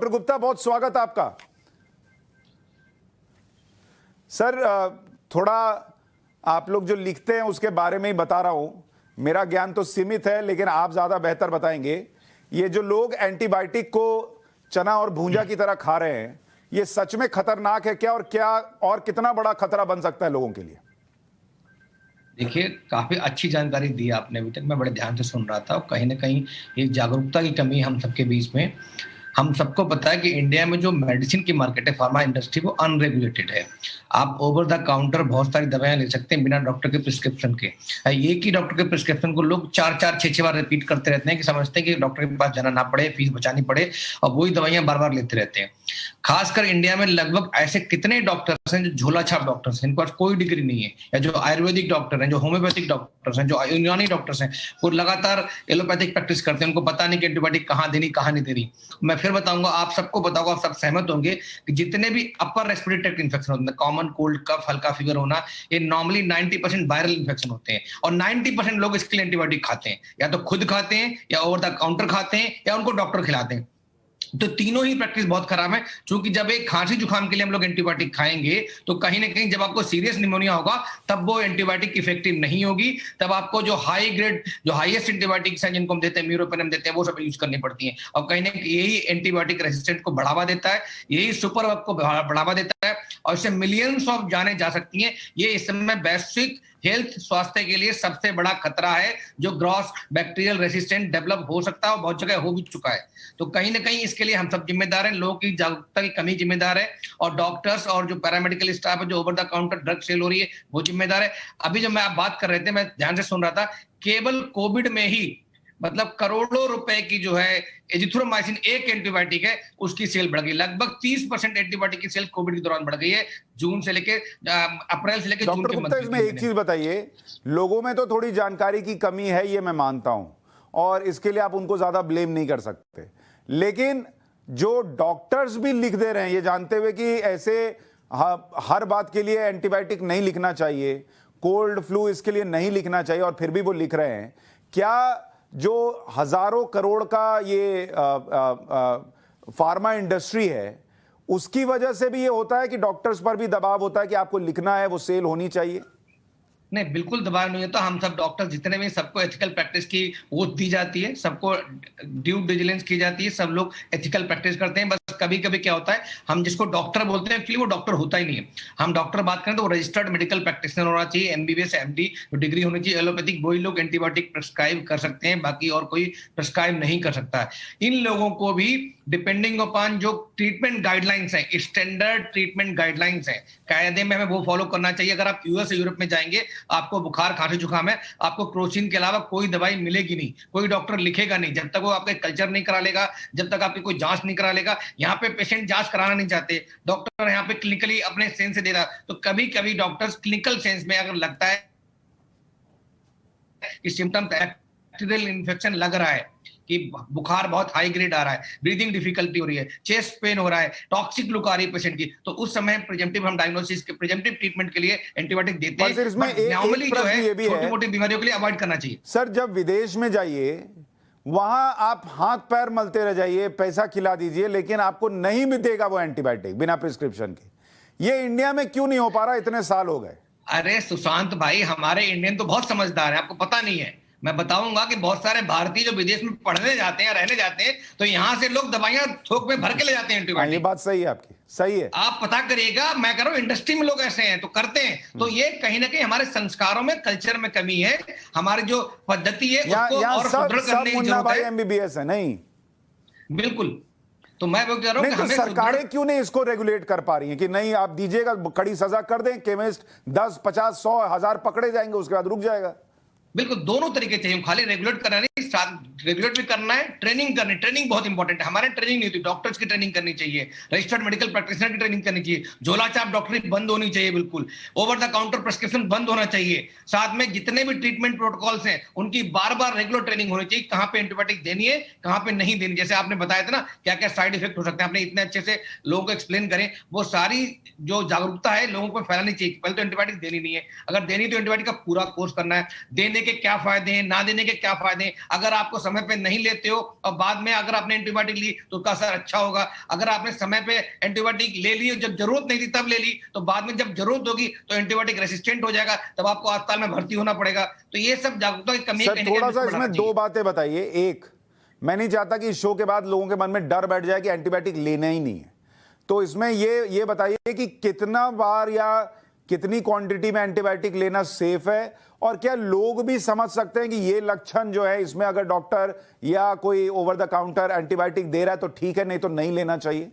Doctor Gupta, बहुत स्वागत आपका। सर, थोड़ा आप लोग जो लिखते हैं उसके बारे में ही बता रहा हूं। मेरा ज्ञान तो सीमित है, लेकिन आप ज्यादा बेहतर बताएंगे। ये जो लोग एंटीबायोटिक को चना और भूंजा की तरह खा रहे हैं, ये सच में खतरनाक है क्या और कितना बड़ा खतरा बन सकता है लोगों के लिए? देखिए, काफी अच्छी जानकारी दी आपने। अभी तक मैं बड़े ध्यान से सुन रहा था और कहीं ना कहीं एक जागरूकता की कमी हम सबके बीच में। हम सबको पता है कि इंडिया में जो मेडिसिन की मार्केट है, फार्मा इंडस्ट्री, वो अनरेगुलेटेड है। आप ओवर द काउंटर बहुत सारी दवाएं ले सकते हैं बिना डॉक्टर के प्रिस्क्रिप्शन के। एक ही डॉक्टर के प्रिस्क्रिप्शन को लोग 4-6 बार रिपीट करते रहते हैं कि समझते हैं कि डॉक्टर के पास जाना ना पड़े, फीस बचानी पड़े, और वही दवाइयां बार बार लेते रहते हैं। खासकर इंडिया में लगभग ऐसे कितने डॉक्टर्स हैं जो झोला छाप डॉक्टर्स हैं, इनके पास कोई डिग्री नहीं है, या जो आयुर्वेदिक डॉक्टर हैं, जो होम्योपैथिक डॉक्टर्स हैं, जो यूनानी डॉक्टर्स हैं, वो लगातार एलोपैथिक प्रैक्टिस करते हैं। उनको पता नहीं कि एंटीबायोटिक कहाँ देनी, कहाँ नहीं देनी। मैं फिर बताऊंगा, आप सबको बताऊंगा, आप सब सहमत होंगे कि जितने भी अपर रेस्पिरेटरी ट्रैक्ट इन्फेक्शन होते हैं, कॉमन कोल्ड, कफ, हल्का फीवर होना, ये नॉर्मली 90% वायरल इन्फेक्शन होते हैं, और 90% लोग इसके लिए एंटीबायोटिक खाते हैं, या तो खुद खाते हैं, या ओवर द काउंटर खाते हैं, या उनको डॉक्टर खिलाते हैं। तो तीनों ही प्रैक्टिस बहुत खराब है, क्योंकि जब एक खांसी जुकाम के लिए हम लोग एंटीबायोटिक खाएंगे, तो कहीं ना कहीं जब आपको सीरियस निमोनिया होगा, तब वो एंटीबायोटिक इफेक्टिव नहीं होगी। तब आपको जो हाई ग्रेड, जो हाईएस्ट एंटीबायोटिक्स हैं, जिनको हम देते हैं, म्यूरोपेनम देते हैं, वो सब यूज करनी पड़ती हैं। और कहीं ना कहीं यही एंटीबायोटिक रेजिस्टेंट को बढ़ावा देता है, यही सुपर बग को बढ़ावा देता है, और इससे मिलियंस ऑफ जाने जा सकती हैं। ये इस समय वैश्विक हेल्थ, स्वास्थ्य के लिए सबसे बड़ा खतरा है, जो ग्रॉस बैक्टीरियल रेसिस्टेंट डेवलप हो सकता है, और बहुत जगह हो भी चुका है। तो कहीं ना कहीं इसके लिए हम सब जिम्मेदार हैं, लोगों की जागरूकता की कमी जिम्मेदार है, और डॉक्टर्स और जो पैरामेडिकल स्टाफ है, जो over the counter drug sale हो रही है, वो जिम्मेदार है। अभी जब मैं आप बात कर रहे थे, मैं ध्यान से सुन रहा था, केवल कोविड में ही मतलब करोड़ों रुपए की जो है एजिथ्रोमाइसिन एक एंटीबायोटिक है, उसकी सेल बढ़ गई। लगभग 30% एंटीबायोटिक की सेल कोविड के दौरान बढ़ गई है, जून से लेके अप्रैल से लेके जून के मध्य। इसमें एक चीज बताइए, लोगों में तो थोड़ी जानकारी की कमी है, ये मैं मानता हूं, और इसके लिए आप उनको ज्यादा ब्लेम नहीं कर सकते, लेकिन जो डॉक्टर्स भी लिख दे रहे हैं, ये जानते हुए कि ऐसे हर बात के लिए एंटीबायोटिक नहीं लिखना चाहिए, कोल्ड फ्लू इसके लिए नहीं लिखना चाहिए, और फिर भी वो लिख रहे हैं, क्या जो हजारों करोड़ का ये फार्मा इंडस्ट्री है, उसकी वजह से भी ये होता है कि डॉक्टर्स पर भी दबाव होता है कि आपको लिखना है, वो सेल होनी चाहिए? नहीं, बिल्कुल दबाव नहीं है। तो हम सब डॉक्टर जितने भी, सबको एथिकल प्रैक्टिस की वो दी जाती है, सबको ड्यू डिलिजेंस की जाती है, सब लोग एथिकल प्रैक्टिस करते हैं। बस कभी कभी क्या होता है, हम जिसको डॉक्टर बोलते हैं, एक्चुअली वो डॉक्टर होता ही नहीं है। हम डॉक्टर बात करें तो वो रजिस्टर्ड मेडिकल प्रैक्टिशनर होना चाहिए, एमबीबीएस एमडी डिग्री होनी चाहिए। एलोपैथिक वही लोग एंटीबायोटिक प्रिस्क्राइब कर सकते हैं, बाकी और कोई प्रिस्क्राइब नहीं कर सकता है। इन लोगों को भी डिपेंडिंग अपॉन जो ट्रीटमेंट गाइडलाइंस है, स्टैंडर्ड ट्रीटमेंट गाइडलाइंस है, कायदे में हमें वो फॉलो करना चाहिए। अगर आप यूएस यूरोप में जाएंगे, आपको बुखार, खांसी, जुकाम है, आपको क्रोसिन के अलावा कोई दवाई मिलेगी नहीं, कोई डॉक्टर लिखेगा नहीं, जब तक वो आपके कल्चर नहीं करा लेगा, जब तक आपकी कोई जांच नहीं करा लेगा। यहाँ पे पेशेंट जांच कराना नहीं चाहते, डॉक्टर यहाँ पे क्लिनिकली अपने सेंस से दे रहा। तो कभी कभी डॉक्टर्स क्लिनिकल सेंस में अगर लगता है कि सिम्टम बैक्टीरियल इन्फेक्शन लग रहा है, कि बुखार बहुत हाई ग्रेड आ रहा है, ब्रीदिंग डिफिकल्टी हो रही है, चेस्ट पेन हो रहा है, टॉक्सिक लुक आ रही है पेशेंट की, तो उस समय प्रिवेंटिव, हम डायग्नोसिस के प्रिवेंटिव ट्रीटमेंट के लिए एंटीबायोटिक देते हैं। नॉर्मली जो है छोटी मोटी बीमारियों के लिए अवॉइड करना चाहिए। सर, जब विदेश में जाइए, वहां आप हाथ पैर मलते रह जाइए, पैसा खिला दीजिए, लेकिन आपको नहीं मिलेगा वो एंटीबायोटिक बिना प्रिस्क्रिप्शन के। ये इंडिया में क्यों नहीं हो पा रहा? इतने साल हो गए। अरे सुशांत भाई, हमारे इंडियन तो बहुत समझदार है, आपको पता नहीं है। मैं बताऊंगा कि बहुत सारे भारतीय जो विदेश में पढ़ने जाते हैं, रहने जाते हैं, तो यहां से लोग दवाइयां थोक में भर के ले जाते हैं एंटीबायोटिक। ये बात सही है आपकी, सही है। आप पता करिएगा, मैं कह रहा हूं इंडस्ट्री में लोग ऐसे हैं तो करते हैं। तो ये कहीं ना कहीं हमारे संस्कारों में, कल्चर में कमी है। हमारी जो पद्धति है उसको और सुदृढ़ करने की जरूरत है। एमबीबीएस है नहीं, बिल्कुल। तो मैं वो कह रहा हूं कि हमें सरकारें क्यों नहीं इसको रेगुलेट कर पा रही हैं कि नहीं आप दीजिएगा, कड़ी सजा कर दें, केमिस्ट 10, 50, 100, 1000 पकड़े जाएंगे, उसके बाद रुक जाएगा। बिल्कुल, दोनों तरीके चाहिए। खाली रेगुलेट करना नहीं, रेगुलेट भी करना है, ट्रेनिंग करनी। ट्रेनिंग बहुत इंपॉर्टेंट है। हमारे ट्रेनिंग नहीं होती, डॉक्टर्स की ट्रेनिंग करनी चाहिए, रजिस्टर्ड मेडिकल प्रैक्टिशनर की ट्रेनिंग करनी चाहिए, झोला छाप डॉक्टरी बंद होनी चाहिए, बिल्कुल ओवर द काउंटर प्रिस्क्रिप्शन बंद होना चाहिए। साथ में जितने भी ट्रीटमेंट प्रोटोकॉल्स हैं, उनकी बार बार रेगुलर ट्रेनिंग होनी चाहिए, कहां पे एंटीबायोटिक देनी है, कहां पे नहीं देनी। जैसे आपने बताया था ना, क्या क्या साइड इफेक्ट हो सकते हैं, आपने इतने अच्छे से लोगों को एक्सप्लेन करें। वो सारी जो जागरूकता है लोगों को फैलानी चाहिए। पहले तो एंटीबायोटिक देनी नहीं है, अगर देनी तो एंटीबायोटिक का पूरा कोर्स करना है। देने देने के क्या फायदे हैं, ना देने के क्या फायदे हैं। अगर आपको समय पे नहीं लेते हो और बाद में अगर आपने एंटीबायोटिक ली तो उसका असर अच्छा होगा। अगर आपने समय पे एंटीबायोटिक ले ली, जब जरूरत नहीं थी तब ले ली, तो बाद में जब जरूरत होगी तो एंटीबायोटिक रेसिस्टेंट हो जाएगा, तब आपको अस्पताल में भर्ती होना पड़ेगा। तो ये सब जागरूकता की कमी है। सर थोड़ा सा इसमें दो बातें बताइए। एक, मैं नहीं चाहता कि इस शो के बाद लोगों के मन में डर बैठ जाए कि एंटीबायोटिक लेना ही नहीं है, तो इसमें ये बताइए कि कितना बार या कितनी क्वांटिटी में एंटीबायोटिक लेना सेफ है, और क्या लोग भी समझ सकते हैं कि ये लक्षण जो है इसमें अगर डॉक्टर या कोई ओवर द काउंटर एंटीबायोटिक दे रहा है तो ठीक है, नहीं तो नहीं लेना चाहिए?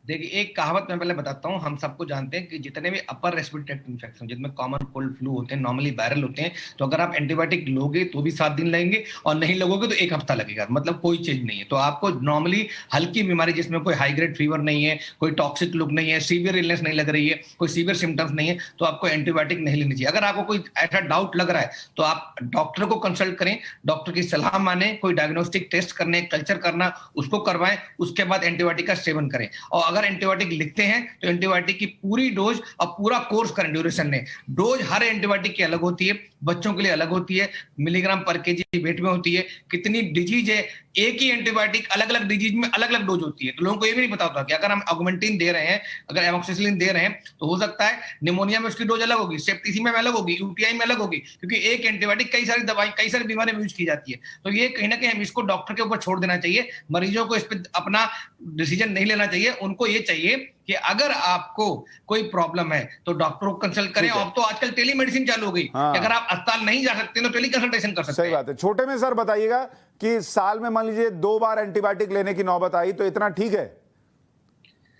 देखिए, एक कहावत मैं पहले बताता हूं। हम सबको जानते हैं कि जितने भी अपर रेस्पिरेटरी ट्रैक्ट इन्फेक्शन, जिसमें कॉमन कोल्ड फ्लू होते हैं, नॉर्मली वायरल होते हैं, तो अगर आप एंटीबायोटिक लोगे तो भी 7 दिन लगेंगे और नहीं लोगोगे तो 1 हफ्ता लगेगा। मतलब कोई चीज नहीं है। तो आपको नॉर्मली हल्की बीमारी जिसमें कोई हाई ग्रेड फीवर नहीं है, कोई टॉक्सिक लुक नहीं है, सीवियर इलनेस नहीं लग रही है, कोई सीवियर सिम्टम्स नहीं है, तो आपको एंटीबायोटिक नहीं लेनी चाहिए। अगर आपको कोई ऐसा डाउट लग रहा है तो आप डॉक्टर को कंसल्ट करें, डॉक्टर की सलाह माने, कोई डायग्नोस्टिक टेस्ट करने, कल्चर करना, उसको करवाएं, उसके बाद एंटीबायोटिक का सेवन करें। और अगर एंटीबायोटिक हैं तो एंटीबायोटिक की पूरी डोज और पूरा कोर्स करें ड्यूरेशन में। डोज हर एंटीबायोटिक की अलग होती है, बच्चों के लिए अलग होती है, मिलीग्राम पर केजी वेट में होती है। कितनी डिजीज है, एक ही एंटीबायोटिक अलग अलग डिजीज में अलग अलग डोज होती है। तो लोगों को ये भी नहीं पता होता कि अगर हम ऑगमेंटिन दे रहे हैं, अगर एमोक्सिसिलिन दे रहे हैं, तो हो सकता है निमोनिया में उसकी डोज अलग होगी, सेप्टिसिमिया में अलग होगी, यूटीआई में अलग होगी, क्योंकि एक एंटीबायोटिक कई सारी दवाई, कई सारी बीमारियों में यूज की जाती है। तो ये कहीं ना कहीं हम इसको डॉक्टर के ऊपर छोड़ देना चाहिए। मरीजों को इस पर अपना डिसीजन नहीं लेना चाहिए। उनको ये चाहिए कि अगर आपको कोई प्रॉब्लम है तो डॉक्टर को कंसल्ट करें। अब तो आजकल टेलीमेडिसिन चालू हो गई कि अगर आप अस्पताल नहीं जा सकते तो टेली कंसल्टेशन कर सकते हैं। सही बात है। छोटे में सर बताइएगा कि साल में मान लीजिए 2 बार एंटीबायोटिक लेने की नौबत आई तो इतना ठीक है?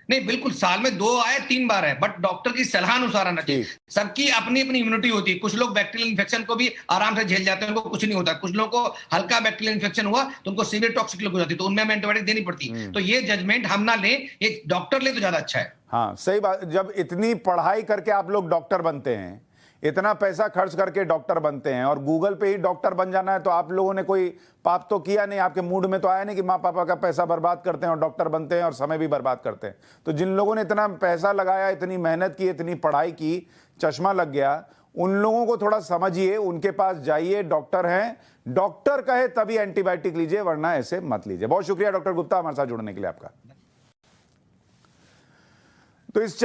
नहीं, बिल्कुल, साल में 2 आए 3 बार है, बट डॉक्टर की सलाह अनुसार आना चाहिए। सबकी अपनी अपनी इम्यूनिटी होती है। कुछ लोग बैक्टीरियल इन्फेक्शन को भी आराम से झेल जाते हैं, उनको कुछ नहीं होता। कुछ लोगों को हल्का बैक्टीरियल इन्फेक्शन हुआ तो उनको सीवियर टॉक्सिक लग जाती है, तो उनमें हमें एंटीबायोटिक देनी पड़ती है। तो ये जजमेंट हम ना लें, ये डॉक्टर ले तो ज्यादा अच्छा है। हाँ सही बात। जब इतनी पढ़ाई करके आप लोग डॉक्टर बनते हैं, इतना पैसा खर्च करके डॉक्टर बनते हैं, और गूगल पे ही डॉक्टर बन जाना है, तो आप लोगों ने कोई पाप तो किया नहीं? आपके मूड में तो आया नहीं कि माँ पापा का पैसा बर्बाद करते हैं और डॉक्टर बनते हैं और समय भी बर्बाद करते हैं? तो जिन लोगों ने इतना पैसा लगाया, इतनी मेहनत की, इतनी पढ़ाई की, चश्मा लग गया, उन लोगों को थोड़ा समझिए, उनके पास जाइए, डॉक्टर हैं, डॉक्टर कहे तभी एंटीबायोटिक लीजिए, वरना ऐसे मत लीजिए। बहुत शुक्रिया डॉक्टर गुप्ता हमारे साथ जुड़ने के लिए आपका। तो इस